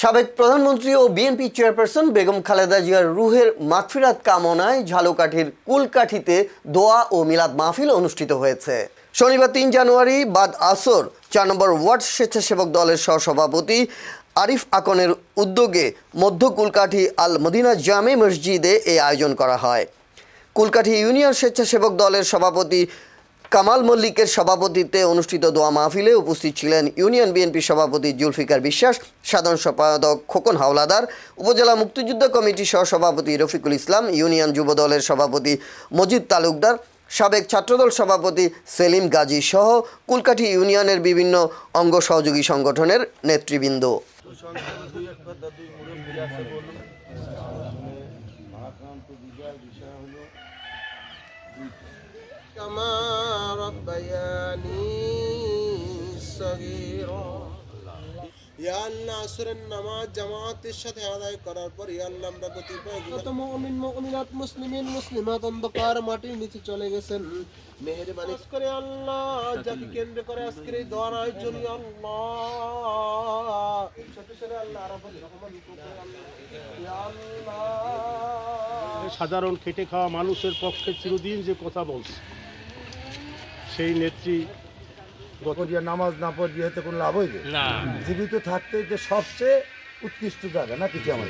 সাবেক প্রধানমন্ত্রী ও BNP chairperson Begum Khaleda জিয়ার রুহের মাগফিরাত কামনায় ঝালকাঠির কুলকাঠিতে দোয়া ও মিলাদ মাহফিল অনুষ্ঠিত হয়েছে। শনিবার ৩ জানুয়ারি বাদ আসর ৪ নম্বর ওয়ার্ড স্বেচ্ছাসেবক দলের সহসভাপতি আরিফ আকনের উদ্যোগে মধ্য কুলকাঠি আল মদিনা জামে মসজিদে এই আয়োজন করা হয়। কুলকাঠি ইউনিয়ন স্বেচ্ছাসেবক দলের সভাপতি কামাল মল্লিকের সভাপতিত্বে অনুষ্ঠিত দোয়া মাহফিলে উপস্থিত ছিলেন ইউনিয়ন বিএনপি সভাপতি জুলফিকার বিশ্বাস, সাধারণ সম্পাদক খোকন হাওলাদার, উপজেলা মুক্তিযুদ্ধ কমিটির সহসভাপতি রফিকুল ইসলাম, ইউনিয়ন যুব দলের সভাপতি মজিদ তালুকদার, সাবেক ছাত্রদল সভাপতি সেলিম গাজী সহ কুলকাঠি ইউনিয়নের বিভিন্ন অঙ্গ সহযোগী সংগঠনের নেতৃবৃন্দ। كما ربياني صغيرا ইয়া আল্লাহ আসরের নামাজ জামাতের সাথে আদায় করার পর ইয়া আল্লাহ আমরা কতিপয় মুমিন মুমিনাত মুসলিমিন মুসলিমাত অন্ধকার মাটির নিচে চলে গেছেন, মেহেরবানি করে আল্লাহ যাকে কেন্দ্র করে আজকের এই দোয়ার আয়োজন আল্লাহ ছোট ছোট আল্লাহ আরাফাত রহমান ইয়া আল্লাহ সাধারণ খেটে খাওয়া মানুষের পক্ষে চিরদিন যে কথা বলছে সেই নেত্রী নামাজ না পড়িয়ে হতে কোনো লাভ হইবে না। জীবিত থাকতে যে সবচেয়ে উৎকৃষ্ট জায়গা না কিছু আমার